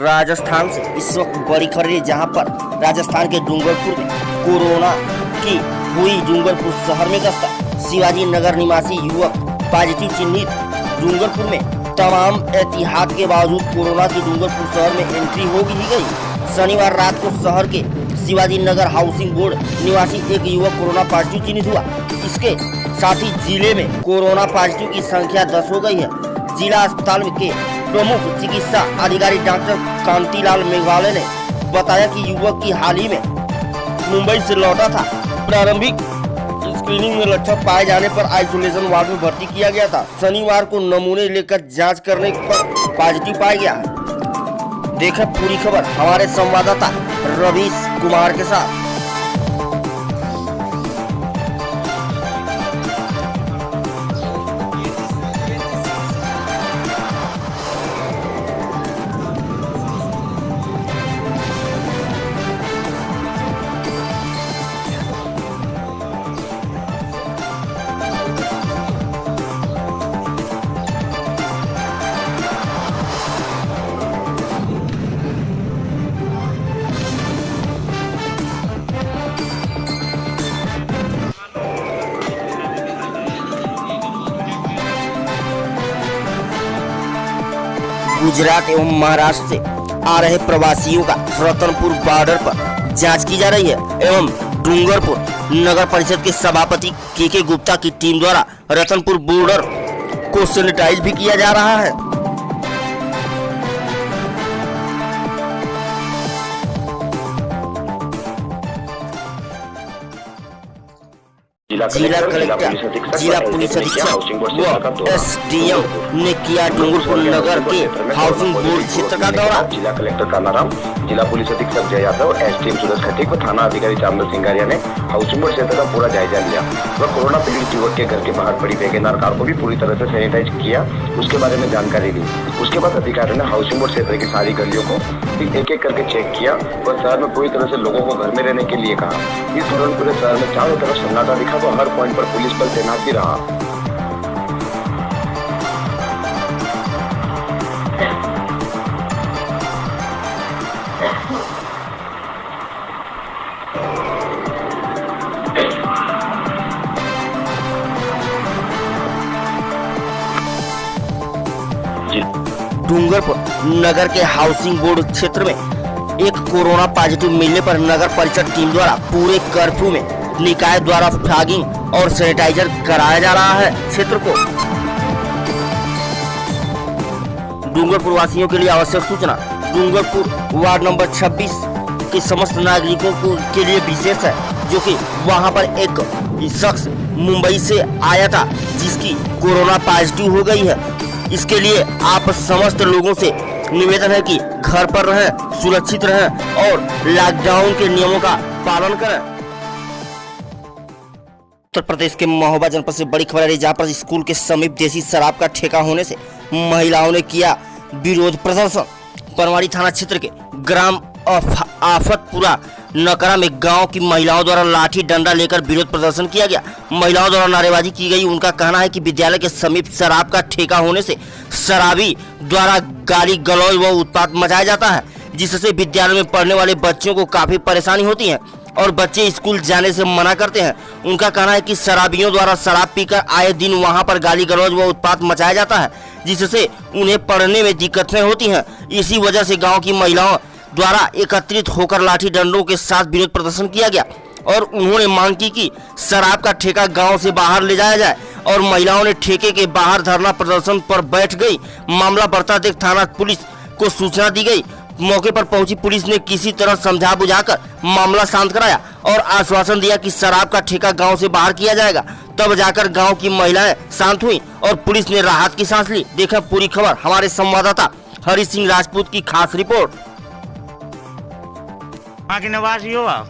राजस्थान से इस वक्त बड़ी खबर है, जहां पर राजस्थान के डूंगरपुर में कोरोना की हुई डूंगरपुर शहर में ग्रस्त शिवाजी नगर निवासी युवक पॉजिटिव चिन्हित। डूंगरपुर में तमाम एहतियात के बावजूद कोरोना की डूंगरपुर शहर में एंट्री हो ही गई। शनिवार रात को शहर के शिवाजी नगर हाउसिंग बोर्ड निवासी एक युवक कोरोना पॉजिटिव चिन्हित हुआ। इसके साथ ही जिले में कोरोना पॉजिटिव की संख्या 10 हो गई है। जिला अस्पताल के प्रमुख चिकित्सा अधिकारी डॉक्टर कांतिलाल मेघवाले ने बताया कि युवक की हाल ही में मुंबई से लौटा था। प्रारंभिक स्क्रीनिंग में लक्षण पाए जाने पर आइसोलेशन वार्ड में भर्ती किया गया था। शनिवार को नमूने लेकर जांच करने पर पॉजिटिव पाया गया। देखें पूरी खबर हमारे संवाददाता रवीश कुमार के साथ। गुजरात एवं महाराष्ट्र से आ रहे प्रवासियों का रतनपुर बॉर्डर पर जांच की जा रही है एवं डूंगरपुर नगर परिषद के सभापति के गुप्ता की टीम द्वारा रतनपुर बॉर्डर को सैनिटाइज भी किया जा रहा है। जिला कलेक्टर, जिला पुलिस अधीक्षक व एसडीएम ने किया डूंगरपुर नगर के हाउसिंग बोर्ड क्षेत्र का दौरा। जिला कलेक्टर कानाराम, जिला पुलिस अधीक्षक जय यादव, एसडीएम सूरज खटीक व थाना अधिकारी चामल सिंगारिया ने हाउसिंग बोर्ड क्षेत्र का पूरा जायजा लिया व कोरोना पीड़ित युवक के घर के बाहर पड़ी वैगनआर कार को भी पूरी तरह से सैनिटाइज किया, उसके बारे में जानकारी दी। उसके बाद अधिकारियों ने हाउसिंग बोर्ड क्षेत्र की सारी गलियों को एक एक करके चेक किया व शहर में पूरी तरह से लोगों को घर में रहने के लिए कहा। इस दौरान पूरे शहर में चारों तरफ सन्नाटा दिखा व हर पॉइंट पर पुलिस बल तैनात भी रहा। डूंगरपुर नगर के हाउसिंग बोर्ड क्षेत्र में एक कोरोना पॉजिटिव मिलने पर नगर परिषद टीम द्वारा पूरे कर्फ्यू में निकाय द्वारा फ्लैगिंग और सैनिटाइजर कराया जा रहा है। क्षेत्र को डूंगरपुर वासियों के लिए आवश्यक सूचना। डूंगरपुर वार्ड नंबर 26 के समस्त नागरिकों के लिए विशेष है, जो कि वहां पर एक शख्स मुंबई से आया था जिसकी कोरोना पॉजिटिव हो गई है। इसके लिए आप समस्त लोगों से निवेदन है कि घर पर रहें, सुरक्षित रहें और लॉकडाउन के नियमों का पालन करें। उत्तर प्रदेश के महोबा जनपद से बड़ी खबर है, जहां पर स्कूल के समीप देसी शराब का ठेका होने से महिलाओं ने किया विरोध प्रदर्शन। पनवाड़ी थाना क्षेत्र के ग्राम आफतपुरा नकरा में गांव की महिलाओं द्वारा लाठी डंडा लेकर विरोध प्रदर्शन किया गया। महिलाओं द्वारा नारेबाजी की गई। उनका कहना है कि विद्यालय के समीप शराब का ठेका होने से शराबी द्वारा गाली गलौज व उत्पात मचाया जाता है, जिससे विद्यालय में पढ़ने वाले बच्चों को काफी परेशानी होती है और बच्चे स्कूल जाने से मना करते हैं। उनका कहना है कि शराबियों द्वारा शराब पीकर आए दिन वहां पर गाली गलौज व उत्पात मचाया जाता है, जिससे उन्हें पढ़ने में दिक्कतें होती हैं। इसी वजह से गांव की महिलाओं द्वारा एकत्रित होकर लाठी डंडों के साथ विरोध प्रदर्शन किया गया और उन्होंने मांग की कि शराब का ठेका गांव से बाहर ले जाया जाए और महिलाओं ने ठेके के बाहर धरना प्रदर्शन पर बैठ गई। मामला बढ़ता देख थाना पुलिस को सूचना दी गई। मौके पर पहुंची पुलिस ने किसी तरह समझा बुझाकर मामला शांत कराया और आश्वासन दिया कि शराब का ठेका गांव से बाहर किया जाएगा। तब जाकर गांव की महिलाएं शांत हुई और पुलिस ने राहत की सांस ली। देखा पूरी खबर हमारे संवाददाता हरि सिंह राजपूत की खास रिपोर्ट। वहाँ की निवासी हो आप?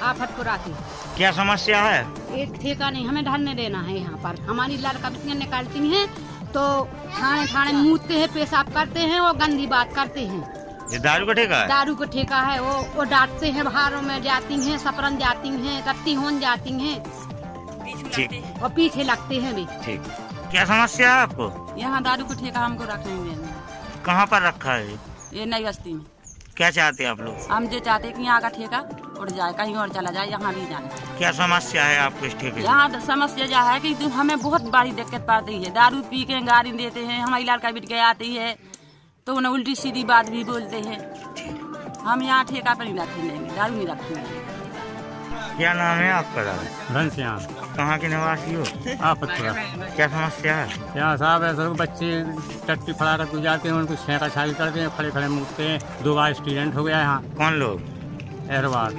आफतपुरा की। क्या समस्या है? एक ठेका नहीं हमें ढलने देना है। यहाँ पर हमारी लड़का बिटियां निकालती हैं तो थाने थाने मूतते हैं, पेशाब करते हैं और गंदी बात करते हैं। ये दारू का ठेका है? दारू का ठेका है। वो डांटते हैं, बाहरों में जाती हैं, सपरन जाती हैं, रत्ती होन जाती हैं और पीछे लगते हैं भी। ठीक, क्या समस्या है आपको? यहाँ दारू का ठेका हमको रखेंगे। कहाँ पर रखा है? ये नई बस्ती में। क्या चाहते हैं आप लोग? हम जो चाहते हैं कि यहाँ का ठेका उड़ जाए, कहीं और चला जाए, यहाँ भी जाना। क्या समस्या है आपको इस ठेके? यहाँ समस्या यह है कि हमें बहुत बड़ी दिक्कत पड़ती है। दारू पी के गाड़ी देते हैं, हमारी लड़का बिट गया आती है तो उन्हें उल्टी सीधी बात भी बोलते हैं। हम यहाँ ठेका पर नहीं रखेंगे, दारू नहीं रखेंगे। क्या नाम है आपका? दादा घनश्याम। कहाँ के निवासी हो? आफतपुरा। क्या समस्या है? यहाँ साहब ऐसा बच्चे टट्टी फड़ा कर जाते हैं, उनको छेका छाली करते हैं, खड़े खड़े मुड़ते हैं। 2 बार एक्सीडेंट हो गया यहाँ। कौन लोग? एहरबाद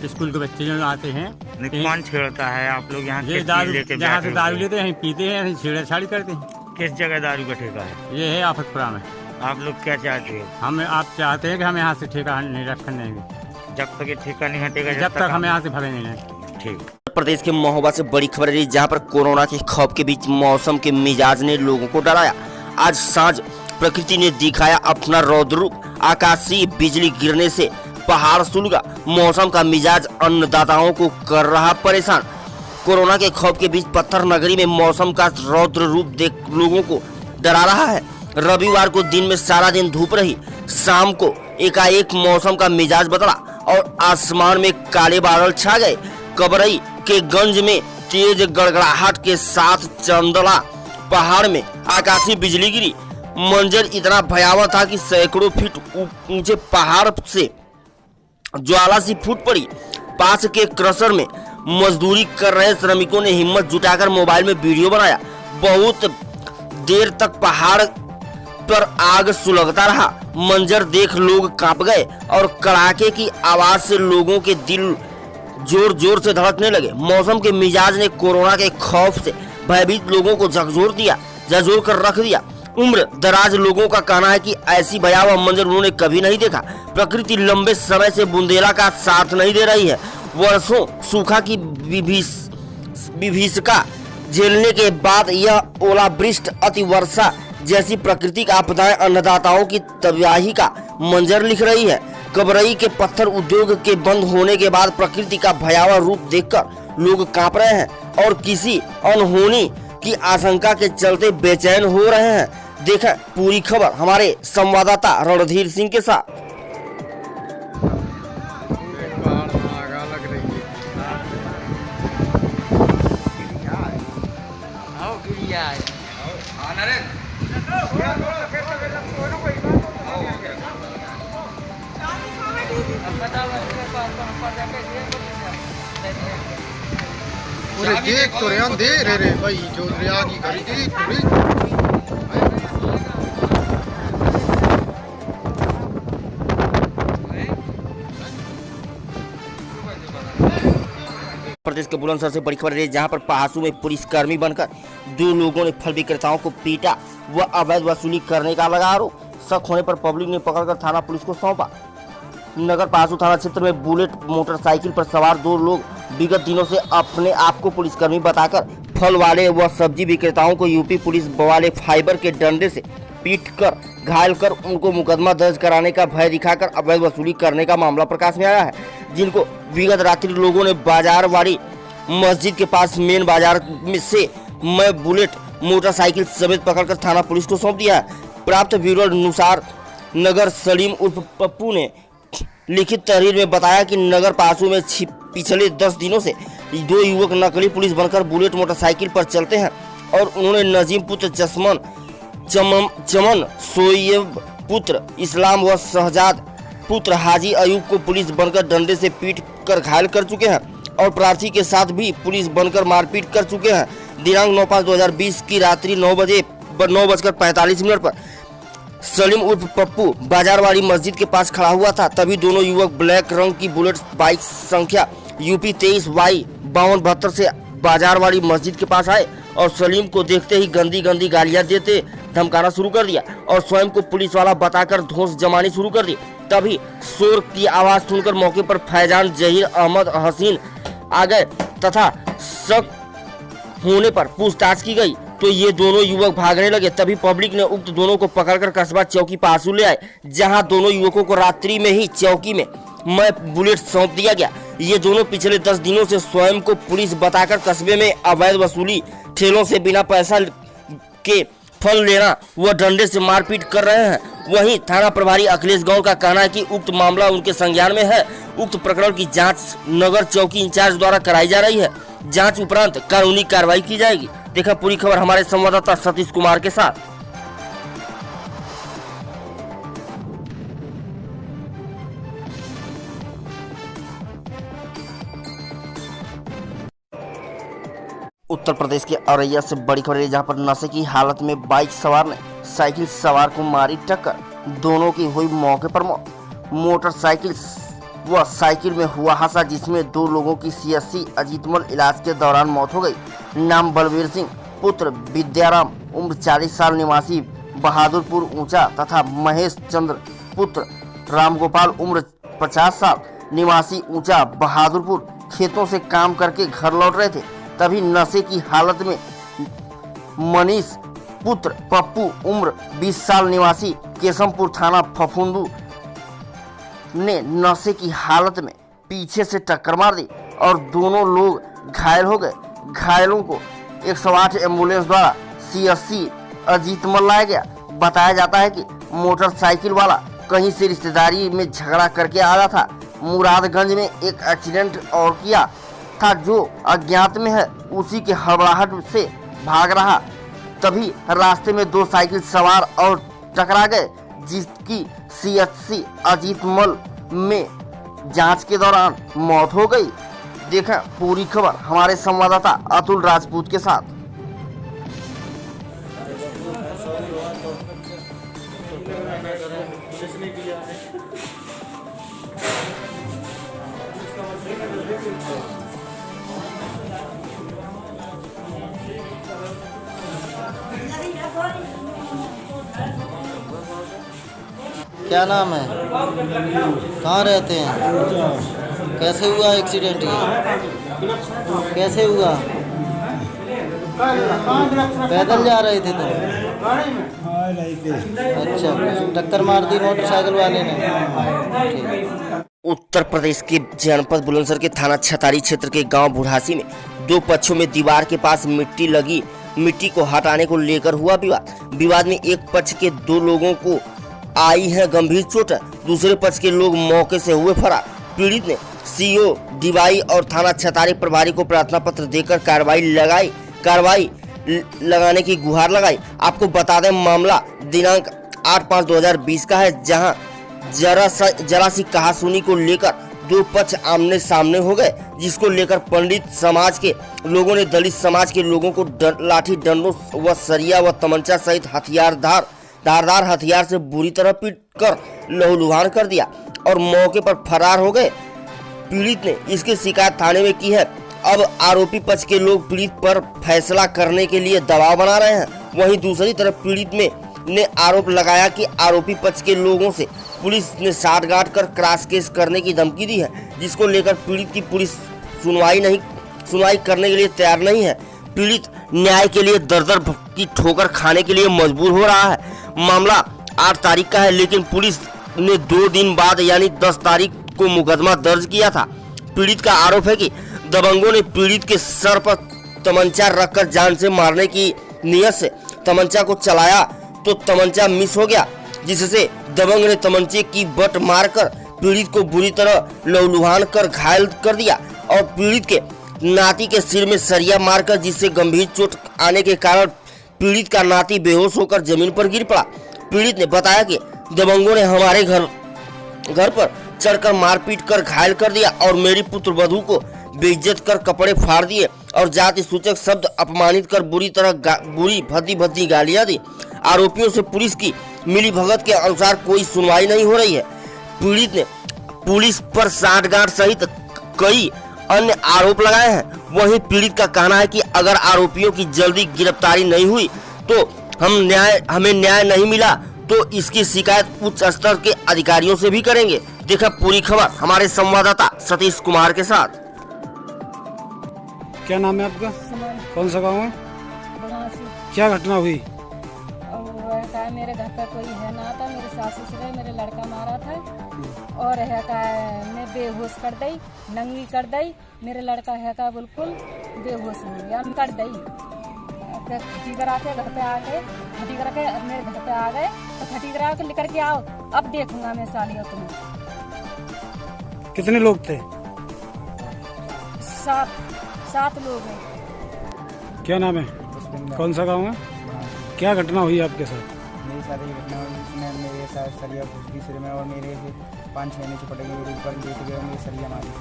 स्कूल के बच्चे जो आते हैं। कौन छेड़ता है? आप लोग यहाँ ये दारू जहाँ से दारू लेते हैं पीते हैं, छेड़छाड़ी करते हैं। किस जगह दारू का ठेका है? ये है आफतपुरा में। आप लोग क्या चाहते हो? हम आप चाहते हैं कि हम यहाँ से ठेका नहीं रखने देंगे जब तक ये ठेका नहीं हटेगा, जब तक हम यहाँ से भरेंगे नहीं। ठीक। प्रदेश के महोबा से बड़ी खबर रही, जहां पर कोरोना के खौफ के बीच मौसम के मिजाज ने लोगों को डराया। आज सांझ प्रकृति ने दिखाया अपना रौद्र रूप। आकाशीय बिजली गिरने से पहाड़ सुलगा। मौसम का मिजाज अन्नदाताओं को कर रहा परेशान। कोरोना के खौफ के बीच पत्थर नगरी में मौसम का रौद्र रूप देख लोगों को डरा रहा है। रविवार को दिन में सारा दिन धूप रही, शाम को एकाएक मौसम का मिजाज बदला और आसमान में काले बादल छा गए। कबरई के गंज में तेज गड़गड़ाहट के साथ चंदला पहाड़ में आकाशीय बिजली गिरी। मंजर इतना भयावह था कि सैकड़ों फीट ऊंचे पहाड़ से ज्वाला सी फूट पड़ी। पास के क्रशर में मजदूरी कर रहे श्रमिकों ने हिम्मत जुटाकर मोबाइल में वीडियो बनाया। बहुत देर तक पहाड़ पर आग सुलगता रहा। मंजर देख लोग कांप गए और कड़ाके की आवाज से लोगों के दिल जोर जोर से धड़कने लगे। मौसम के मिजाज ने कोरोना के खौफ से भयभीत लोगों को झकझोर कर रख दिया। उम्र दराज लोगों का कहना है कि ऐसी भयावह मंजर उन्होंने कभी नहीं देखा। प्रकृति लंबे समय से बुंदेला का साथ नहीं दे रही है। वर्षों सूखा की विभीषिका झेलने के बाद यह ओलावृष्टि, अति वर्षा जैसी प्राकृतिक आपदाएं अन्नदाताओं की तबाही का मंजर लिख रही है। कबरई के पत्थर उद्योग के बंद होने के बाद प्रकृति का भयावह रूप देखकर लोग कांप रहे हैं और किसी अनहोनी की आशंका के चलते बेचैन हो रहे हैं। देखें पूरी खबर हमारे संवाददाता रणधीर सिंह के साथ। अरे देख तो रे दे रे भाई जो रिया की करी थी प्रदेश के बुलंदशहर से बड़ी खबर रही, जहां पर पहासू में पुलिसकर्मी बनकर 2 लोगों ने फल विक्रेताओं को पीटा व अवैध वसूली करने का लगा आरोप। शक होने पर पब्लिक ने पकड़कर थाना पुलिस को सौंपा। नगर पहासू थाना क्षेत्र में बुलेट मोटरसाइकिल पर सवार 2 लोग विगत दिनों से अपने आप को पुलिसकर्मी बताकर फल वाले व सब्जी विक्रेताओं को यूपी पुलिस वाले फाइबर के डंडे से पीटकर घायल कर उनको मुकदमा दर्ज कराने का भय दिखाकर अवैध वसूली करने का मामला प्रकाश में आया है, जिनको विगत रात्रि लोगों ने बाजारवाड़ी मस्जिद के पास मेन बाजार में से मैं बुलेट मोटरसाइकिल समेत पकड़कर थाना पुलिस को सौंप दिया है। प्राप्त ब्यूरो अनुसार नगर सलीम उर्फ पप्पू ने लिखित तहरीर में बताया कि नगर पासू में पिछले 10 दिनों से 2 युवक नकली पुलिस बनकर बुलेट मोटरसाइकिल पर चलते हैं और उन्होंने नजीम पुत्र चमन सोएब पुत्र इस्लाम व शहजाद पुत्र हाजी अयूब को पुलिस बनकर डंडे से पीट कर घायल कर चुके हैं और प्रार्थी के साथ भी पुलिस बनकर मारपीट कर चुके हैं। दिनांक 9/5/2020 की रात्रि 9:45 पर सलीम उर्फ पप्पू बाजारवाड़ी मस्जिद के पास खड़ा हुआ था। तभी दोनों युवक ब्लैक रंग की बुलेट बाइक संख्या UP 23Y5272 से बाजारवाड़ी मस्जिद के पास आए और सलीम को देखते ही गंदी गालियां देते धमकाना शुरू कर दिया और स्वयं को पुलिस वाला बताकर धौंस जमानी शुरू कर दी। तभी शोर की आवाज सुनकर मौके पर फैजान, जहीर, अहमद, हसीन आ गए तथा शक होने पर पूछताछ की गई तो ये दोनों युवक भागने लगे। तभी पब्लिक ने उक्त दोनों को पकड़कर कस्बा चौकी पासू ले आए, जहां दोनों युवकों को रात्रि में ही चौकी में मैं बुलेट सौंप दिया गया। ये दोनों पिछले 10 दिनों से स्वयं को पुलिस बताकर कस्बे में अवैध वसूली, ठेलों से बिना पैसा के फल लेना व डंडे से मारपीट कर रहे हैं। वहीं थाना प्रभारी अखिलेश गौड़ का कहना है कि उक्त मामला उनके संज्ञान में है। उक्त प्रकरण की जांच नगर चौकी इंचार्ज द्वारा कराई जा रही है। जांच उपरांत कानूनी कार्रवाई की जाएगी। देखा पूरी खबर हमारे संवाददाता सतीश कुमार के साथ। उत्तर प्रदेश के औरैया से बड़ी खबर है, जहां पर नशे की हालत में बाइक सवार ने साइकिल सवार को मारी टक्कर। दोनों की हुई मौके पर मौत। मोटरसाइकिल व साइकिल में हुआ हादसा, जिसमें 2 लोगों की CSC अजीतमल इलाज के दौरान मौत हो गई। नाम बलबीर सिंह पुत्र विद्याराम, उम्र 40 साल, निवासी बहादुरपुर ऊंचा तथा महेश चंद्र पुत्र रामगोपाल, उम्र 50 साल, निवासी ऊंचा बहादुरपुर, खेतों से काम करके घर लौट रहे थे। तभी नशे की हालत में मनीष पुत्र पप्पू, उम्र 20 साल, निवासी केशमपुर थाना फफूंदू ने नशे की हालत में पीछे से टक्कर मार दी और दोनों लोग घायल हो गए। घायलों को 108 एम्बुलेंस द्वारा CSC अजीतमल लाया गया। बताया जाता है कि मोटरसाइकिल वाला कहीं से रिश्तेदारी में झगड़ा करके आ रहा था। मुरादगंज में एक एक्सीडेंट और किया था जो अज्ञात में है, उसी के हड़बड़ाहट से भाग रहा। तभी रास्ते में 2 साइकिल सवार और टकरा गए, जिसकी CSC अजीतमल में जांच के दौरान मौत हो गई। देखा पूरी खबर हमारे संवाददाता अतुल राजपूत के साथ। क्या नाम है? कहाँ रहते हैं? कैसे हुआ एक्सीडेंट? ये कैसे हुआ? पैदल जा रहे थे तुम? अच्छा, टक्कर मार दी मोटरसाइकिल वाले ने। उत्तर प्रदेश के जनपद बुलंदशहर के थाना छतारी क्षेत्र के गांव बुढ़ासी में 2 पक्षों में दीवार के पास मिट्टी को हटाने को लेकर हुआ विवाद में एक पक्ष के 2 लोगों को आई है गंभीर चोट। दूसरे पक्ष के लोग मौके से हुए फरार। पीड़ित ने CO डीवाई और थाना छतारी प्रभारी को प्रार्थना पत्र देकर कार्रवाई लगाने की गुहार लगाई। आपको बता दें मामला दिनांक 8/5/2020 का है, जहां जरा सी कहासुनी को लेकर 2 पक्ष आमने सामने हो गए, जिसको लेकर पंडित समाज के लोगों ने दलित समाज के लोगों को लाठी डंडों व सरिया व तमंचा सहित धारदार हथियार से बुरी तरह पीट कर लहूलुहान कर दिया और मौके पर फरार हो गए। पीड़ित ने इसकी शिकायत थाने में की है। अब आरोपी पक्ष के लोग पीड़ित पर फैसला करने के लिए दबाव बना रहे हैं। वहीं दूसरी तरफ पीड़ित ने आरोप लगाया कि आरोपी पक्ष के लोगों से पुलिस ने साठगांठ कर क्रॉस केस करने की धमकी दी है, जिसको लेकर पीड़ित की पुलिस सुनवाई करने के लिए तैयार नहीं है। पीड़ित न्याय के लिए दर की ठोकर खाने के लिए मजबूर हो रहा है। मामला 8 तारीख का है, लेकिन पुलिस ने 2 दिन बाद यानी 10 तारीख को मुकदमा दर्ज किया था। पीड़ित का आरोप है कि दबंगों ने पीड़ित के सर पर तमंचा रखकर जान से मारने की नियत से तमंचा को चलाया तो तमंचा मिस हो गया, जिससे दबंग ने तमंचे की बट मारकर पीड़ित को बुरी तरह लहूलुहान कर घायल कर दिया और पीड़ित के नाती के सिर में सरिया मारकर, जिससे गंभीर चोट आने के कारण पीड़ित का नाती बेहोश होकर जमीन पर गिर पड़ा। पीड़ित ने बताया कि दबंगों ने हमारे घर पर चढ़कर मारपीट कर घायल कर दिया और मेरी पुत्र वधू को बेइज्जत कर कपड़े फाड़ दिए और जाति सूचक शब्द अपमानित कर बुरी भद्दी गालियां दी। आरोपियों से पुलिस की मिलीभगत के अनुसार कोई सुनवाई नहीं हो रही है। पीड़ित ने पुलिस पर साठगांठ सहित कई अन्य आरोप लगाए हैं। वहीं पीड़ित का कहना है कि अगर आरोपियों की जल्दी गिरफ्तारी नहीं हुई तो हमें न्याय नहीं मिला तो इसकी शिकायत उच्च स्तर के अधिकारियों से भी करेंगे। देखा पूरी खबर हमारे संवाददाता सतीश कुमार के साथ। क्या नाम है आपका? कौन सा गाँव है? क्या घटना हुई? मेरे घर पे कोई है ना था, मेरे सासू से मेरे लड़का मारा था और है का मैं बेहोश कर दई, नंगी कर दई। मेरे लड़का है का बिल्कुल बेहोश हो गया, कर दई। फीवर आके घर पे आके खटी करा के मेरे घर पे आ गए तो खटी करा के लेकर के आओ, अब देखूंगा मैं साली और तुम्हें। कितने लोग थे? 7 लोग हैं। क्या नाम है? कौन सा गांव है? क्या घटना हुई आपके साथ? मेरी सारी घटना हुई, इसमें मेरे साथ सरिया घुस गई सिर में और मेरे 5-6 नीचे पड़ गई, ऊपर लेट गए, मेरी सरिया मारी।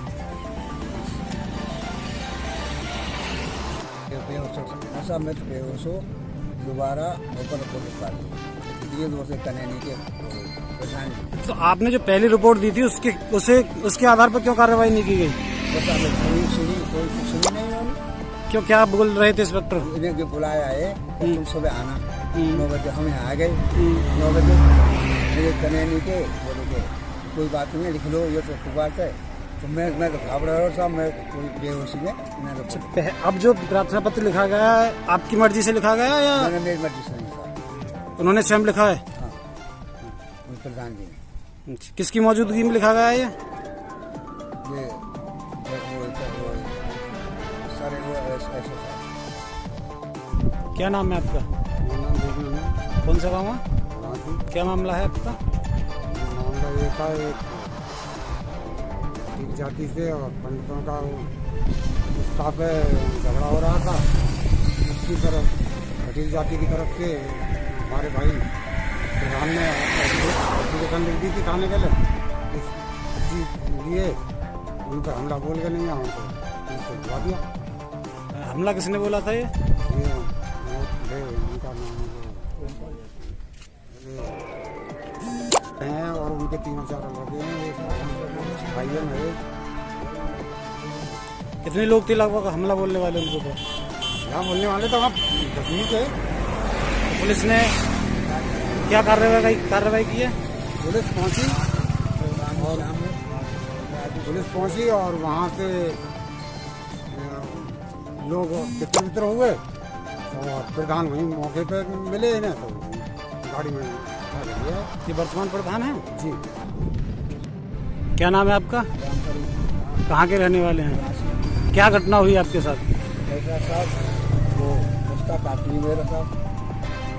ऐसा मैं तो बेहोश हो दोबारा ऊपर पुलिस पार्टी इसलिए दूसरे कन्हैया के परेशान। तो आपने जो पहली रिपोर्ट दी थी उसके आधार पर क्यों कार्रवाई नहीं की गई? बस आपने सुनी कोई सुनी नहीं उन्होंने। क्यों, क्या बोल रहे थे इंस्पेक्टर? इन्हें जो बुलाया है तुम सुबह आना 9 बजे, हम यहाँ आ गए 9 बजे। मेरे कन्हैया के बोले के कोई बात नहीं लिख लो, ये तो बात है। तो मैं तो घबरा रहा साहब, मैं कोई बेहोशी में मैं अब जो प्रार्थना पत्र लिखा गया है आपकी मर्जी से लिखा गया या मेरी मर्जी से नहीं साहब? उन्होंने स्वयं लिखा है? हाँ, प्रधान जी ने। किसकी मौजूदगी में लिखा गया है ये? सारे वो ऐसे क्या नाम है आपका? कौन सा गाँव है? क्या मामला है आपका? मामला ये था, एक जाति से और पंडितों का स्टाफ है, झगड़ा हो रहा था। उसकी तरफ पटेल जाति की तरफ से हमारे भाई प्रधान ने एप्लीकेशन लिख दी थी थाने के लिए, इसलिए उन पर हमला बोल के नहीं हमको बुला दिया। हमला किसने बोला था ये? उनका नाम है और उनके 3-4 लड़के हैं, भाई है मेरे। कितने लोग थे लगभग हमला बोलने वाले उनको? तो यहाँ बोलने वाले तो आप 10 थे। पुलिस ने क्या कार्रवाई की है? पुलिस पहुंची और वहाँ से लोग वितर हुए और प्रधान वहीं मौके पर मिले ना, तो गाड़ी में ये वर्तमान प्रधान है जी। क्या नाम है आपका? कहाँ के रहने वाले हैं? क्या घटना हुई आपके साथ? ऐसा साहब वो उसका काटली मेरा साहब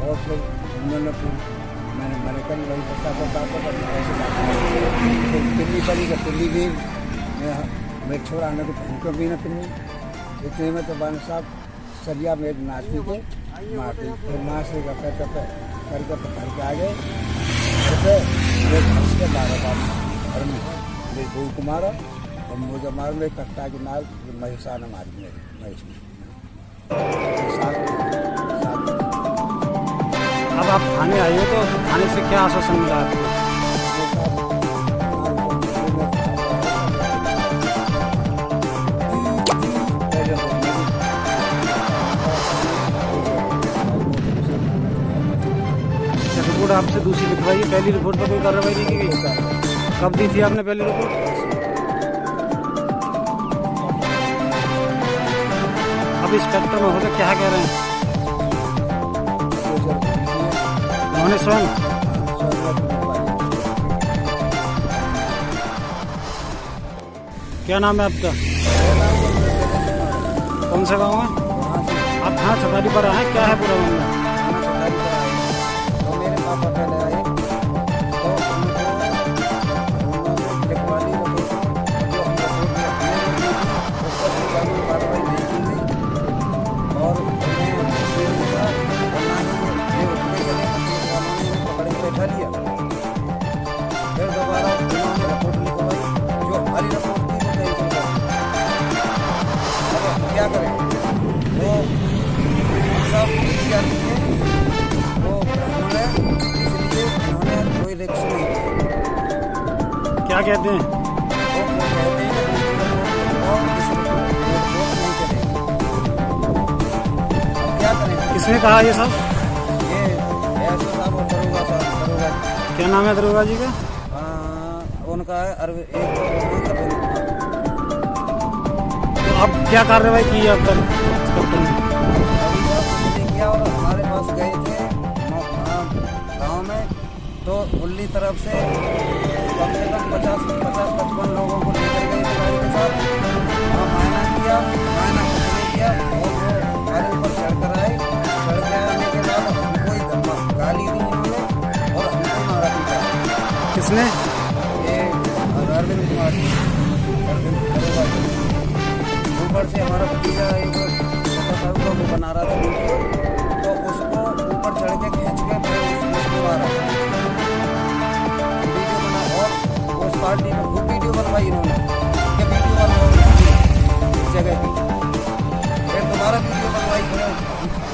और फिर उन्होंने मैंने कल वही पता पिल्ली पड़ी का पिल्ली भी मेरे छोड़ा आने को भूख भी ना पिल्ली। इतने में तो बान साहब सरिया मेरे नाचती के मारती, फिर माँ से गपे तपे करके पकड़ के आ गए। मेरे घर से 12 बार और मेरे बहू को मारा और मुझे मार में कट्टा के नाल महिषा ने मारी, मेरी महिष में। अब आप थाने आए हो तो थाने से क्या आश्वासन मिला आपको? रिपोर्ट आपसे दूसरी लिखवाई है, पहली रिपोर्ट पर कोई कार्रवाई नहीं की गई? कब दी थी आपने पहली रिपोर्ट? अब इंस्पेक्टर महोदय क्या कह रहे हैं? उन्होंने स्वयं क्या नाम है आपका? कौन सा गाँव है? आप कहाँ छतारी पर आए, क्या है पूरा मामला? मेरे पापा पहले आए तो उनको लिखवा दी जो हम कानून कार्रवाई नहीं की गई और पकड़ के बैठा लिया। फिर दोबारा उन्होंने रिपोर्ट लिखवाई, जो हमारी रिपोर्ट थी वो नहीं लिखवाई। अब क्या करें, वो सब जाती है वो उन्होंने, इसलिए उन्होंने कोई रिक्स नहीं किया। क्या कहते हैं? वो कहते हैं कि रिपोर्ट नहीं चलेगी। अब क्या करें? किसने कहा ये सब? ये ऐसा साहब और दरोगा साहब, क्या नाम है दरोगा जी का? उनका है अरविंद। तो अब क्या कार्रवाई की है अब तक? अभी साहब कुछ नहीं किया और हमारे पास गए थे गाँव में, तो उल्ली तरफ से कम से कम 50-55 लोगों को लेकर गए थे गाड़ी के साथ। वहाँ मायना किया, मायना कुछ नहीं किया और वो हमारे ऊपर चढ़ कर आए। चढ़ के आने के बाद हमको ही धमका जैसे हमारा भतीजा एक वो बना रहा था वीडियो, तो उसको ऊपर चढ़ के खींच के फिर उसको मारा वीडियो बना, और उस पार्टी में वो वीडियो बनवाई इन्होंने कि वीडियो बनवाई इस जगह की, फिर दोबारा वीडियो बनवाई, फिर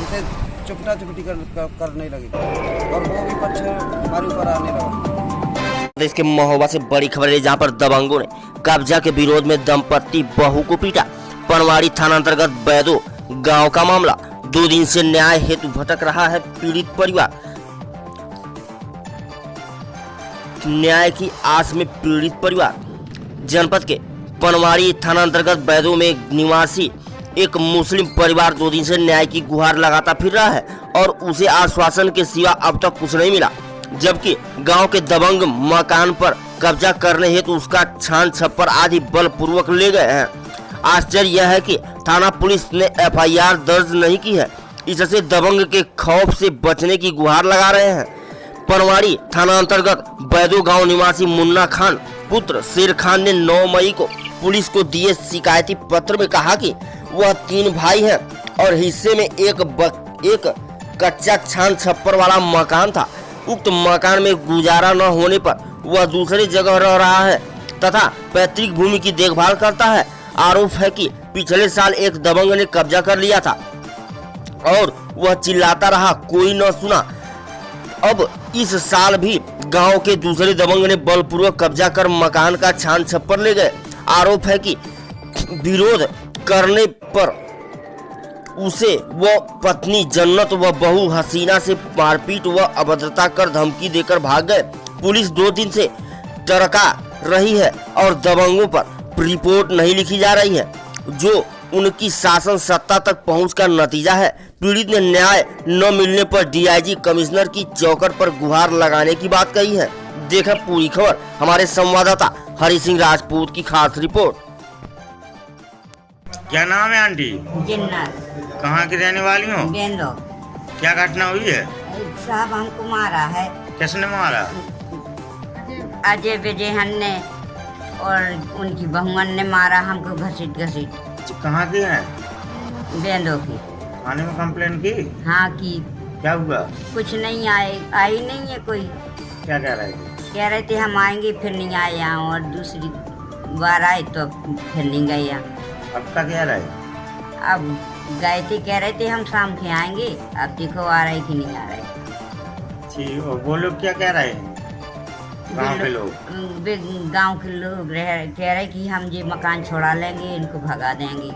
उसे चुपटा चुपटी करने लगी और वो भी पक्ष हमारे ऊपर आने लगा। देश के महोबा से बड़ी खबर है, जहां पर दबंगों ने कब्जा के विरोध में दंपत्ति बहू को पीटा। पनवाड़ी थाना अंतर्गत बैदो गांव का मामला। 2 दिन से न्याय हेतु भटक रहा है पीड़ित परिवार। न्याय की आस में पीड़ित परिवार। जनपद के पनवाड़ी थाना अंतर्गत बैदो में निवासी एक मुस्लिम परिवार 2 दिन से न्याय की गुहार लगाता फिर रहा है और उसे आश्वासन के सिवा अब तक कुछ नहीं मिला, जबकि गांव के दबंग मकान पर कब्जा करने हेतु उसका छान छप्पर आदि बलपूर्वक ले गए हैं। आश्चर्य यह है कि थाना पुलिस ने FIR दर्ज नहीं की है। इससे दबंग के खौफ से बचने की गुहार लगा रहे हैं। पनवाड़ी थाना अंतर्गत बैदो गांव निवासी मुन्ना खान पुत्र शेर खान ने 9 मई को पुलिस को दिए शिकायती पत्र में कहा कि वह 3 भाई हैं और हिस्से में एक कच्चा छान छप्पर वाला मकान था। उक्त मकान में गुजारा न होने पर वह दूसरी जगह रह रहा है तथा पैतृक भूमि की देखभाल करता है। आरोप है कि पिछले साल एक दबंग ने कब्जा कर लिया था और वह चिल्लाता रहा, कोई न सुना। अब इस साल भी गांव के दूसरे दबंग ने बलपूर्वक कब्जा कर मकान का छान छप्पर ले गए। आरोप है कि विरोध करने पर उसे वह पत्नी जन्नत व बहू हसीना से मारपीट व अभद्रता कर धमकी देकर भाग गए। पुलिस 2 दिन से टरका रही है और दबंगों पर रिपोर्ट नहीं लिखी जा रही है, जो उनकी शासन सत्ता तक पहुंच का नतीजा है। पीड़ित ने न्याय न मिलने पर DIG कमिश्नर की चौखट पर गुहार लगाने की बात कही है। देखा पूरी खबर हमारे संवाददाता हरि सिंह राजपूत की खास रिपोर्ट। क्या नाम है आंटी? जिन्नत। कहाँ की रहने वाली हो? गेंदो। क्या घटना हुई है? साहब हमको मारा है। किसने मारा? अजय विजयहन ने और उनकी बहुअन ने मारा हमको घसीट घसीट। कहाँ की है? गेंदो की। थाने में कंप्लेन की? हाँ की। क्या हुआ? कुछ नहीं आई नहीं है कोई। क्या कह रहे थे? कह रहे थे हम आएंगे, फिर नहीं आए यहाँ, और दूसरी बार आए तो फिर नहीं गए यहाँ। अब क्या कह रहे? अब गए थे, कह रहे थे हम शाम के आएंगे, अब देखो आ रहे कि नहीं आ रहे। ठीक, और वो लोग क्या कह रहे हैं? गांव के लोग? गांव के लोग कह रहे कि हम ये मकान छोड़ा लेंगे, इनको भगा देंगे।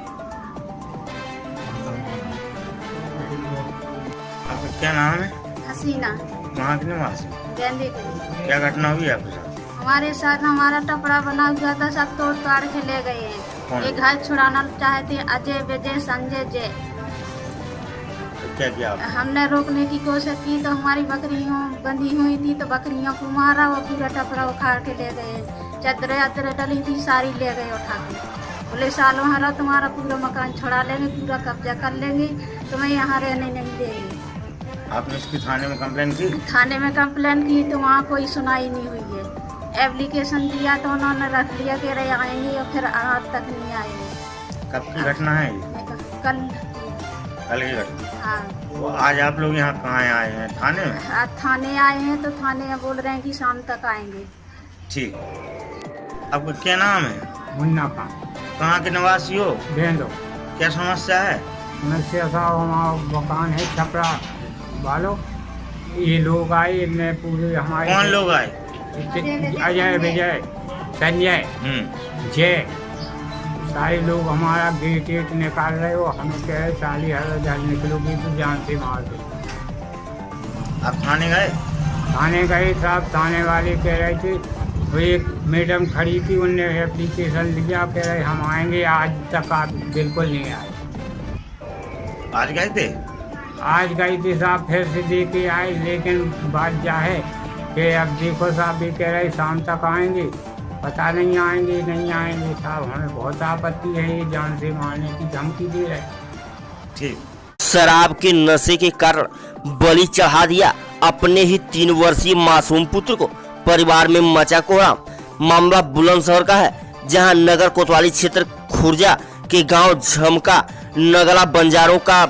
आपका क्या नाम है? हसीना। वहाँ की निवासी? गेंदे की। क्या घटना हुई आपके साथ? हमारे साथ हमारा टपरा बना हुआ था, सब तोड़ ताड़ के ले गए हैं। ये घर छुड़ाना चाहते अजय विजय संजय जय। क्या किया आपने? हमने रोकने की कोशिश की तो हमारी बकरियों बंधी हुई थी, तो बकरियों को मारा, वो पूरा टपरा उखाड़ के ले गए। चादरें अदरे डली थी सारी ले गए उठा के। बोले सालों हरा तुम्हारा पूरा मकान छुड़ा लेंगे, पूरा कब्जा कर लेंगे, तुम्हें यहाँ रहने नहीं देंगे। आपने इसकी थाने में कंप्लेन की? थाने में कंप्लेन की तो वहाँ कोई सुनाई नहीं हुई है। एप्लीकेशन दिया तो उन्होंने रख लिया कि रहे आएंगे, और फिर आज तक नहीं आएंगे। कब की घटना है? कल की घटना। हाँ। वो आज आप लोग यहाँ कहाँ आए हैं? थाने में? आज थाने आए हैं, तो थाने में बोल रहे हैं कि शाम तक आएंगे। ठीक। आपका क्या नाम है? मुन्ना खान। कहाँ के निवासी हो? गेंदो। क्या समस्या है? समस्या साहब हमारा मकान है छपरा वालों, ये लोग आए, मैं पूरे हमारे। कौन लोग आए? अजय विजय संजय जय, सारे लोग हमारा गेट निकाल रहे हो। हमें कहे साली हर निकलोगी तो जान से मार दे। आप थाने गए? थाने गए साहब, थाने वाले कह रहे थे, वो एक मैडम खड़ी थी, उनने एप्लीकेशन लिया, कह रहे हम आएंगे, आज तक आप बिल्कुल नहीं आए। आज गए थे? आज गए थे साहब, फिर से दे के आए, लेकिन बात क्या है कि अब देखो साहब भी कह रहे शाम तक आएंगे, पता नहीं आएंगे नहीं आएंगे। साहब हमें बहुत आपत्ति है, ये जान से मारने की धमकी दे रहे। ठीक। शराब के नशे के कारण बलि चढ़ा दिया अपने ही 3 वर्षीय मासूम पुत्र को। परिवार में मचा कोहराम। मामला बुलंदशहर का है, जहां नगर कोतवाली क्षेत्र खुर्जा के गांव झमका नगला बंजारों का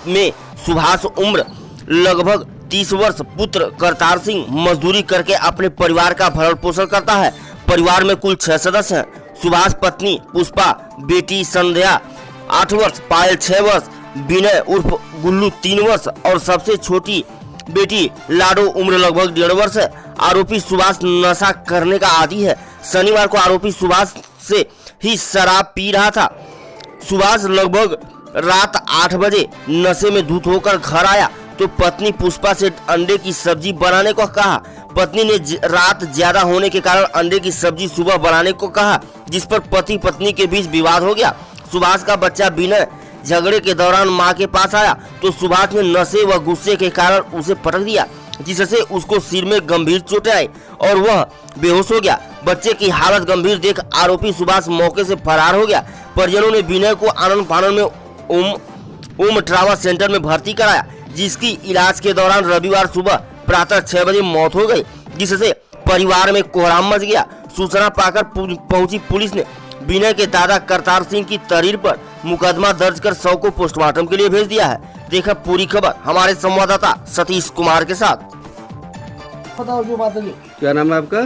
में सुभाष उम्र लगभग 30 वर्ष पुत्र करतार सिंह मजदूरी करके अपने परिवार का भरण पोषण करता है। परिवार में कुल 6 सदस्य हैं। सुभाष पत्नी पुष्पा, बेटी संध्या 8 वर्ष, पायल 6 वर्ष, विनय उर्फ गुल्लू 3 वर्ष और सबसे छोटी बेटी लाडो उम्र लगभग 1.5 वर्ष है। आरोपी सुभाष नशा करने का आदी है। शनिवार को आरोपी सुभाष से ही शराब पी रहा था। सुभाष लगभग रात 8 बजे नशे में धुत होकर घर आया तो पत्नी पुष्पा से अंडे की सब्जी बनाने को कहा। पत्नी ने रात ज्यादा होने के कारण अंडे की सब्जी सुबह बनाने को कहा, जिस पर पति पत्नी के बीच विवाद हो गया। सुभाष का बच्चा विनय झगड़े के दौरान मां के पास आया तो सुभाष ने नशे व गुस्से के कारण उसे पटक दिया, जिससे उसको सिर में गंभीर चोटें आई और वह बेहोश हो गया। बच्चे की हालत गंभीर देख आरोपी सुभाष मौके से फरार हो गया। परिजनों ने विनय को आनंद फानन में ओम ट्रामा सेंटर में भर्ती कराया, जिसकी इलाज के दौरान रविवार सुबह प्रातः 6 बजे मौत हो गई, जिससे परिवार में कोहराम मच गया। सूचना पाकर पहुंची पुलिस ने विनय के दादा करतार सिंह की तहरीर पर मुकदमा दर्ज कर शव को पोस्टमार्टम के लिए भेज दिया है। देखा पूरी खबर हमारे संवाददाता सतीश कुमार के साथ। बताओ जो बात है। क्या नाम है आपका?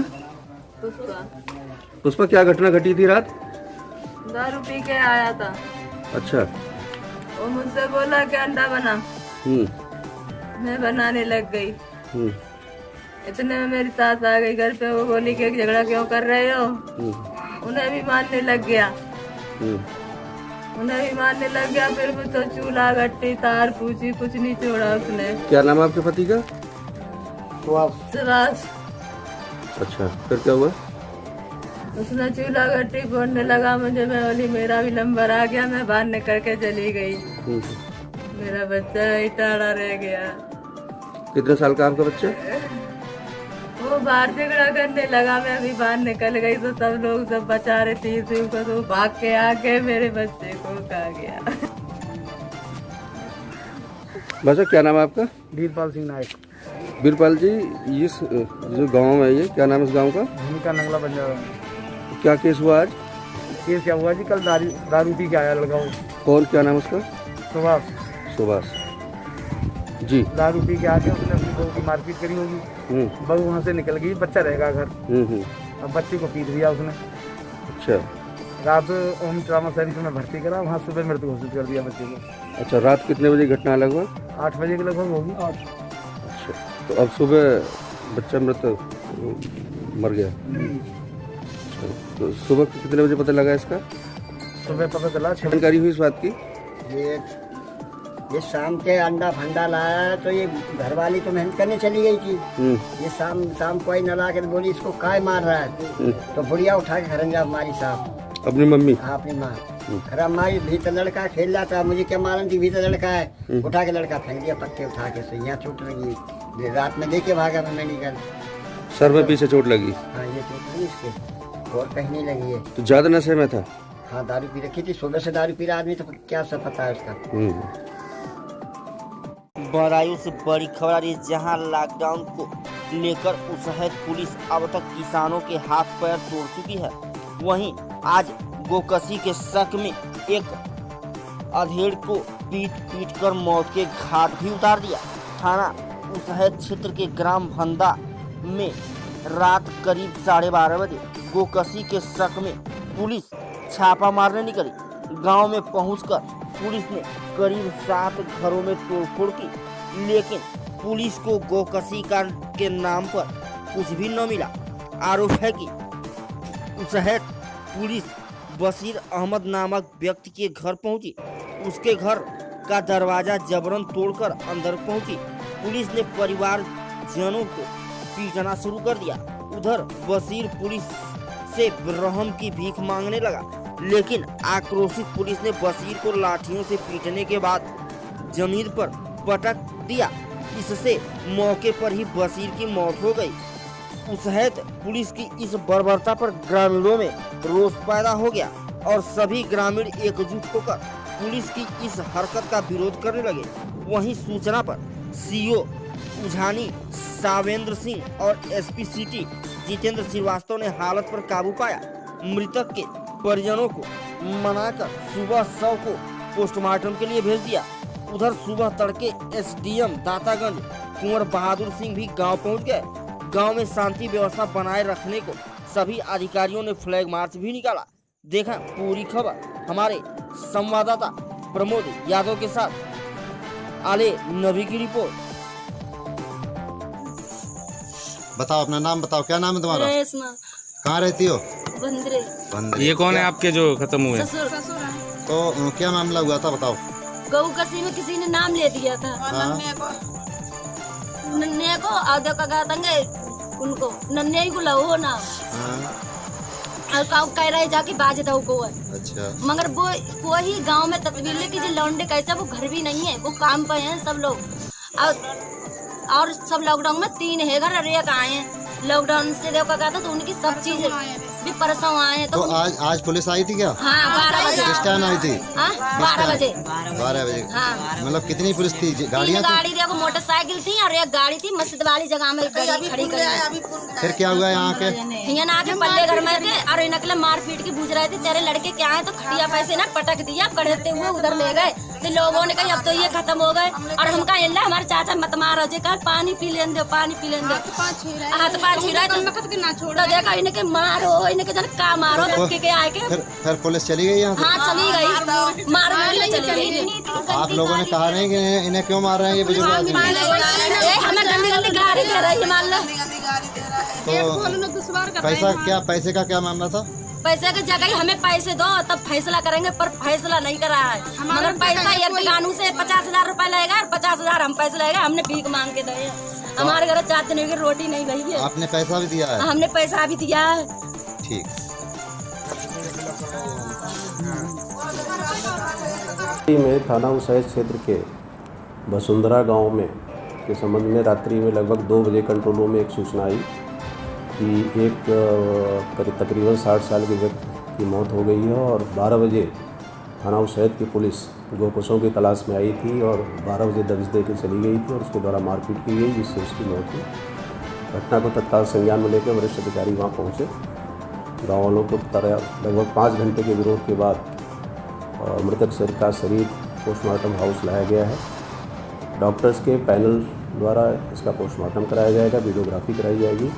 पुष्पा, क्या घटना घटी थी रात? दारू पी के आया था। अच्छा। वो मुझसे बोला कि अंडा बना। मैं बनाने लग गई। इतने में मेरी सास आ गई घर पे। वो बोली कि झगड़ा क्यों कर रहे हो? उन्हें भी मारने लग गया। फिर मुझसे चूल्हा गट्टी तार पूछी, कुछ नहीं छोड़ा उसने। क्या नाम है आपके पति का? सुभाष। अच्छा, फिर क्या हुआ? उसने चूल्हा गट्टी फोड़ने लगा मुझे। मैं बोली मेरा भी नंबर आ गया। मैं बाहर निकल के चली गई। मेरा बच्चा ही टाड़ा रह गया। कितने साल का आपका बच्चा? वो बाहर झगड़ा करने लगा। मैं अभी बाहर निकल गई तो सब लोग सब बचा रहे थे को, तो भाग के आके मेरे बच्चे को खा गया। बच्चा, क्या नाम है आपका? वीरपाल सिंह नायक। वीरपाल जी, इस जो गांव है, ये क्या नाम है इस गांव का? झुमका नगला बंजारा। क्या केस हुआ आज? केस क्या हुआ जी, कल दारू पी के आया लड़का। कौन, क्या नाम उसका? सुभाष जी। दारू पी के आके उसने अपनी बहू की मारपीट करी होगी। बहू वहाँ से निकल गई, बच्चा रहेगा घर। अब बच्चे को पीट दिया उसने। अच्छा। रात ओम ट्रामा सेंटर में भर्ती करा, वहाँ सुबह मृत्यु घोषित कर दिया बच्चे को। अच्छा, रात कितने बजे घटना लगभग? 8 बजे के लगभग होगी। अच्छा, तो अब सुबह बच्चा मृत मर गया। अच्छा, तो सुबह कितने बजे पता लगा इसका? सुबह पता चला। जानकारी हुई इस बात की? ये शाम के अंडा फंडा लाया तो ये घरवाली तो मेहनत करने चली गई थी। ये शाम कोई न ला के बोली इसको काय मार रहा है, तो बुढ़िया उठा के खरंजा मारी साहब। अपनी मम्मी? हाँ, अपनी माँ। खराब मारी। भीतर लड़का खेल रहा था, मुझे क्या मालूम थी भीतर लड़का है। उठा के लड़का फेंक दिया, पत्ते उठा के। यहाँ चोट लगी। रात में देखे भागा मैं निकल। सर में पीछे चोट लगी? हाँ, ये चोट लगी इसके, और कहीं नहीं लगी है। तो ज्यादा नशे में था? हाँ, दारू पी रखी थी। सुबह से दारू पी रहा आदमी, तो क्या सब पता है उसका। बदायूं से बड़ी खबर आ रही है, जहां लॉकडाउन को लेकर उसहद पुलिस अब तक किसानों के हाथ पैर तोड़ चुकी है। वहीं आज गोकसी के शक में एक अधेड़ को पीट कर मौत के घाट भी उतार दिया। थाना उसहद क्षेत्र के ग्राम भंदा में रात करीब 12:30 बजे गोकसी के शक में पुलिस छापा मारने निकली। गांव में पहुंचकर पुलिस ने करीब 7 घरों में तोड़फोड़ की, लेकिन पुलिस को गोकसी के नाम पर कुछ भी न मिला। आरोप है कि उसहद पुलिस बशीर अहमद नामक व्यक्ति के घर पहुंची। उसके घर का दरवाजा जबरन तोड़कर अंदर पहुंची। पुलिस ने परिवारजनों को पीटना शुरू कर दिया। उधर बशीर पुलिस से रहम की भीख मांगने लगा, लेकिन आक्रोशित पुलिस ने बशीर को लाठियों से पीटने के बाद जमीन पर पटक दिया। इससे मौके पर ही बशीर की मौत हो गई। उसहद पुलिस की इस बर्बरता पर ग्रामीणों में रोष पैदा हो गया और सभी ग्रामीण एकजुट होकर पुलिस की इस हरकत का विरोध करने लगे। वहीं सूचना पर सीओ उझानी सावेंद्र सिंह और एसपी सिटी जितेंद्र श्रीवास्तव ने हालत पर काबू पाया। मृतक के परिजनों को मनाकर सुबह शव को पोस्टमार्टम के लिए भेज दिया। उधर सुबह तड़के एसडीएम दातागंज कुंवर बहादुर सिंह भी गांव पहुंच गए। गांव में शांति व्यवस्था बनाए रखने को सभी अधिकारियों ने फ्लैग मार्च भी निकाला। देखा पूरी खबर हमारे संवाददाता प्रमोद यादव के साथ। आले नबी की रिपोर्ट। बताओ अपना नाम बताओ, क्या नाम है तुम्हारा? रेशमा। कहाँ रहती हो? बंदरे। ये कौन है आपके जो खत्म हुए? ससुर। तो क्या मामला हुआ था बताओ? गऊ कसी में किसी ने नाम ले दिया था नन्हे को आधे का गा देंगे उनको नन्हे ही बुलाओ ना और काउ कह रहे जाके बाज दो को है। अच्छा। मगर वो कोई गांव में तस्वीर की जो लौंडे कैसे वो घर भी नहीं है, वो काम पे हैं सब लोग और सब लॉकडाउन में 3 है घर और एक आए हैं। लॉकडाउन से देखा गया था तो उनकी सब चीज भी परसों आए हैं। तो आज पुलिस आई थी क्या? हाँ 12 बजे। किस टाइम आई थी? 12 बजे। 12 बजे। हाँ। मतलब कितनी पुलिस थी? गाड़ियाँ थी? गाड़ी देखो मोटरसाइकिल थी और एक गाड़ी थी मस्जिद वाली जगह में खड़ी कर। फिर क्या हुआ यहाँ के? यहाँ आके पल्ले घर में थे और इनकले मार पीट की बूझ रहे थे। तेरे लड़के क्या है तो खटिया पैसे ना पटक दिया, कढ़ते हुए उधर ले गए। तो लोगों ने कहा अब तो ये खत्म हो गए और हम कहा अल्लाह हमारे चाचा मत मारो जे कहा पानी पी लेन दो, पानी पी लेन दो। हाथ पाँच छीरा तो देखा इनके मारो इनके जन का मारो धक्के के आके। फिर पुलिस चली गई यहाँ से? हाँ चली गई, मार चली गई। आप लोगों ने कहा नहीं कि इन्हें क्यों मार रहे हैं ये बुजुर्ग आदमी? हमें गंदी गंदी गाड़ी दे रही है मान लो। तो पैसे का क्या मामला था? पैसे की जगह हमें पैसे दो तब फैसला करेंगे, पर फैसला नहीं करा है। मगर पैसा एक कानून से 50,000 रुपए लगेगा और 50,000 हम पैसे लगेगा। हमने भीख मांग के दिए। हमारे घर 4 दिन की रोटी नहीं गई है। आपने पैसा भी दिया है? हमने पैसा भी दिया है। ठीक। में थाना उसैद क्षेत्र के वसुंधरा गांव में के संबंध में रात्रि में लगभग 2 बजे कंट्रोल रूम में एक सूचना आई कि एक तकरीबन 60 साल के व्यक्ति की मौत हो गई है और 12 बजे थाना उसैद की पुलिस गोपसों की तलाश में आई थी और 12 बजे दबिश दे के चली गई थी और उसके द्वारा मारपीट की गई जिससे उसकी मौत हुई। घटना को तत्काल संज्ञान में लेकर वरिष्ठ अधिकारी वहाँ पहुँचे। गाँव वालों को लगभग 5 घंटे के विरोध के बाद मृतक का शरीर पोस्टमार्टम हाउस लाया गया है। डॉक्टर्स के पैनल द्वारा इसका पोस्टमार्टम कराया जाएगा, वीडियोग्राफी कराई जाएगी।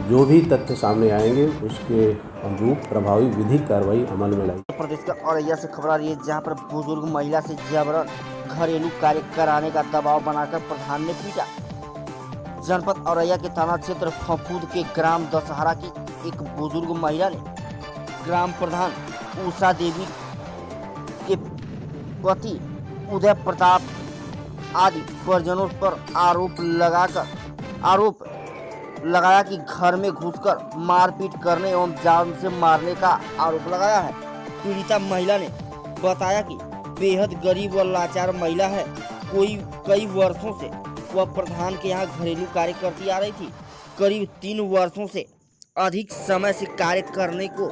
जो भी तथ्य सामने आएंगे उसके अनुरूप प्रभावी विधिक कार्रवाई अमल में लाई। प्रदेश का औरैया से खबर आ रही है जहां पर बुजुर्ग महिला से जबरन घरेलू कार्य कराने का दबाव बनाकर प्रधान ने पीटा। जनपद औरैया के थाना क्षेत्र फफूद के ग्राम दशहरा की एक बुजुर्ग महिला ने ग्राम प्रधान उषा देवी के पति उदय प्रताप आदि परिजनों पर आरोप लगाया कि घर में घुसकर मारपीट करने एवं जान से मारने का आरोप लगाया है। पीड़िता महिला ने बताया कि बेहद गरीब व लाचार महिला है। कई वर्षों से वह प्रधान के यहाँ घरेलू कार्य करती आ रही थी। करीब 3 वर्षों से अधिक समय से कार्य करने को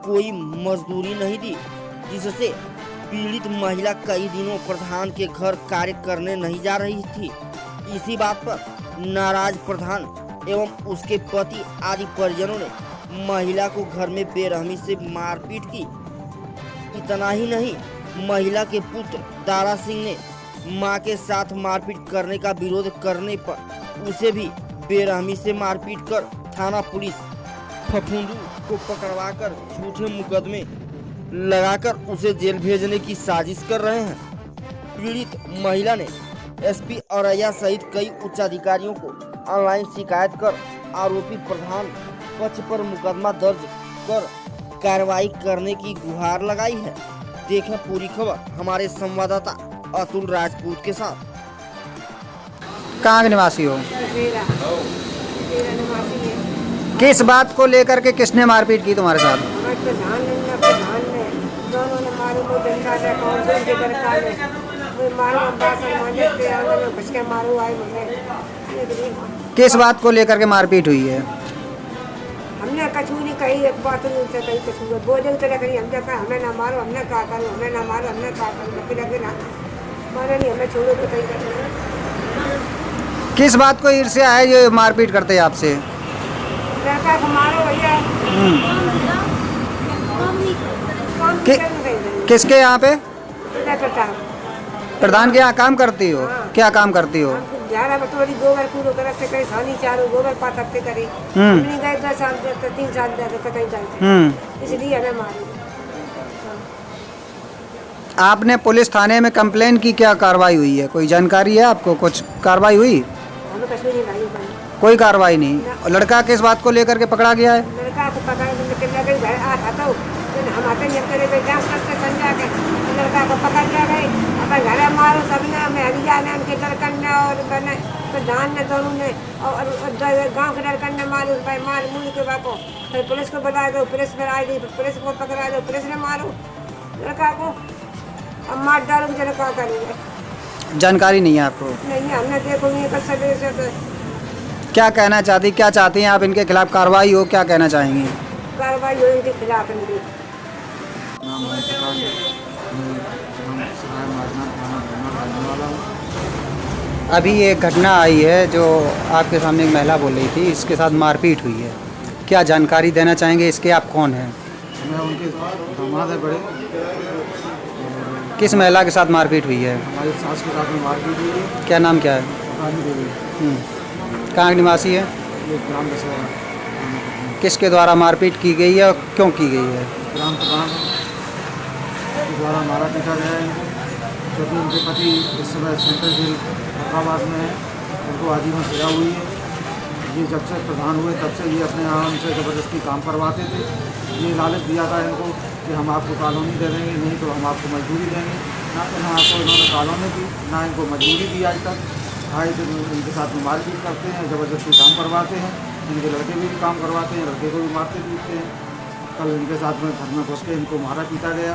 कोई मजदूरी नहीं दी, जिससे पीड़ित महिला कई दिनों प्रधान के घर कार्य करने नहीं जा रही थी। इसी बात पर नाराज प्रधान एवं उसके पति आदि परिजनों ने महिला को घर में बेरहमी से मारपीट की। इतना ही नहीं, महिला के पुत्र दारा सिंह ने मां के साथ मारपीट करने का विरोध करने पर उसे भी बेरहमी से मारपीट कर थाना पुलिस फफूंदू को पकड़वाकर झूठे मुकदमे लगाकर उसे जेल भेजने की साजिश कर रहे हैं। पीड़ित महिला ने एसपी औरैया सहित कई उच्च अधिकारियों को ऑनलाइन शिकायत कर आरोपी प्रधान पक्ष पर मुकदमा दर्ज कर कार्रवाई करने की गुहार लगाई है। देखें पूरी खबर हमारे संवाददाता अतुल राजपूत के साथ। कहाँ के निवासी हो? किस बात को लेकर के किसने मारपीट की तुम्हारे साथ? किस बात को लेकर के मारपीट हुई है? हमने कछु नहीं कही, एक बात नहीं उनसे कही कछु बोले तो कही हमने कहा हमें ना मारो, हमने कहा करो, हमें ना मारो, हमने कहा करो, लगे ना मारे नहीं, हमें छोड़ो तो कहीं कर। किस बात को ईर्ष्या है जो मारपीट करते हैं आपसे? मारो भैया। किसके यहाँ पे? उदय प्रताप। प्रधान के यहाँ काम करती हो? क्या काम करती हो? ग्यारह बटोरी गोबर कूड़ो करते करे सानी चारो गोबर पाते करे। हमने गए 10 साल 3 साल तो कहीं जाते इसलिए हमें मारे। आपने पुलिस थाने में कंप्लेन की, क्या कार्रवाई हुई है? कोई जानकारी है आपको? कुछ कार्रवाई हुई? हमें कहीं नहीं भाई कोई कार्रवाई नहीं। और लड़का किस बात को लेकर के पकड़ा गया है? लड़का को पकड़ के घर आता तो हम आते नहीं करे जांच करते समझा के लड़का को पकड़ लिया गए। अब घर मारो सबने हमें हरिया ने उनके लड़कन ने और बने प्रधान ने दोनों ने और गांव के लड़कन ने मारो भाई मार मुझ के बाको। फिर पुलिस को बुलाया दो, पुलिस में आई गई, पुलिस को पकड़ा दो, पुलिस ने मारो लड़का को। अब मार डालो जरा क्या करेंगे? जानकारी नहीं है आपको? नहीं हमने देखो नहीं कर सकते से। क्या कहना चाहती, क्या चाहती हैं आप? इनके खिलाफ कार्रवाई हो, क्या कहना चाहेंगी? कार्रवाई हो इनके खिलाफ। इनकी अभी एक घटना आई है जो आपके सामने एक महिला बोल रही थी, इसके साथ मारपीट हुई है, क्या जानकारी देना चाहेंगे? इसके आप कौन हैं? मैं उनके दामाद है बड़े। किस महिला के साथ मारपीट हुई है? हमारी सास के साथ में मारपीट हुई है। क्या नाम क्या है? रानी देवी। कहाँ की निवासी है? ये ग्राम दशहरा। किसके द्वारा मारपीट की गई है और क्यों की गई है? ग्राम प्रधान के द्वारा मारा पीटा गया है इनको, क्योंकि उनके पति इस समय सेंट्रल जेल हैदराबाद में है, उनको आजीवन सजा हुई है। ये जब से प्रधान हुए तब से ये अपने यहाँ उनसे ज़बरदस्ती काम करवाते थे। ये लालच दिया था इनको कि हम आपको कॉलोनी दे देंगे, नहीं तो हम आपको मजदूरी देंगे। ना आपको इन्होंने कॉलोनी दी, ना इनको मजदूरी दी आज तक। आए दिन इनके साथ में मारपीट करते हैं, ज़बरदस्ती काम करवाते हैं। इनके लड़के भी काम करवाते हैं, लड़के को भी मारते पीटते हैं। कल इनके साथ में घर में घुस के इनको मारा पीटा गया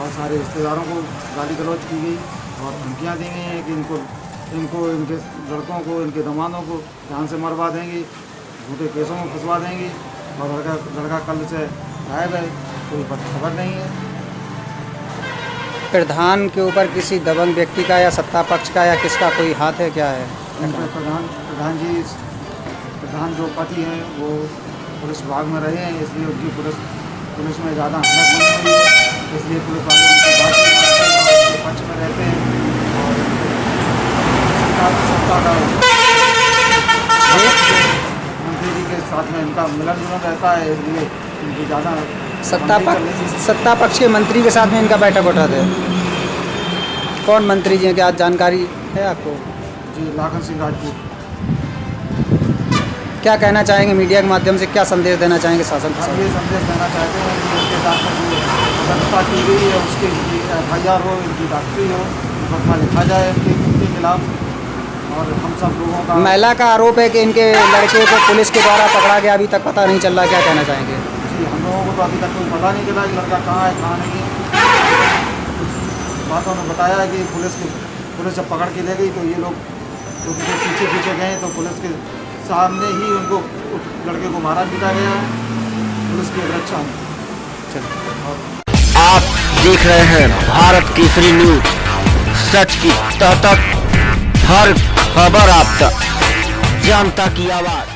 और सारे रिश्तेदारों को गाली गलौज की गई और धमकियाँ दी गई हैं कि इनको इनके लड़कों को, इनके दमादों को जान से मरवा देंगे, झूठे केसों में फंसवा देंगे। और लड़का कल से गायब है, कोई खबर नहीं है। प्रधान के ऊपर किसी दबंग व्यक्ति का या सत्ता पक्ष का या किसका कोई हाथ है, क्या है? प्रधान जो पति हैं वो पुलिस विभाग में रहे हैं, इसलिए उनकी पुलिस में ज़्यादा हिम्मत नहीं हुई है, इसलिए पुलिस वाले उनकी बात नहीं मानते हैं और उसके पक्ष में रहते हैं। और सत्ता का मंत्री जी के साथ में इनका मिलन जुलन रहता है, इसलिए इनकी ज़्यादा सत्ता पक्ष के मंत्री के साथ में इनका बैठक उठाते हैं। कौन मंत्री जी हैं, क्या जानकारी है आपको? जी लाखन सिंह राजपूत। क्या कहना चाहेंगे मीडिया के माध्यम से, क्या संदेश देना चाहेंगे शासन को? ये संदेश देना चाहते हैं कि इसके साथ में जो गलतता की गई है उसके FIR हो, इनकी डॉक्टरी हो, मुकदमा लिखा जाए इनके खिलाफ। और हम सब लोगों का महिला का आरोप है कि इनके लड़के को पुलिस के द्वारा पकड़ा गया, अभी तक पता नहीं चल रहा, क्या कहना चाहेंगे? जी हम लोगों को तो अभी तक कोई पता नहीं चला कि लड़का कहाँ है कहाँ नहीं है। बातों ने बताया है कि पुलिस जब पकड़ के ले गई तो ये लोग उनके पीछे गए तो पुलिस के सामने ही उनको लड़के को मारा पीटा गया है पुलिस की रक्षा में। आप देख रहे हैं भारत केसरी न्यूज, सच की तह तक, हर खबर आप तक, जनता की आवाज।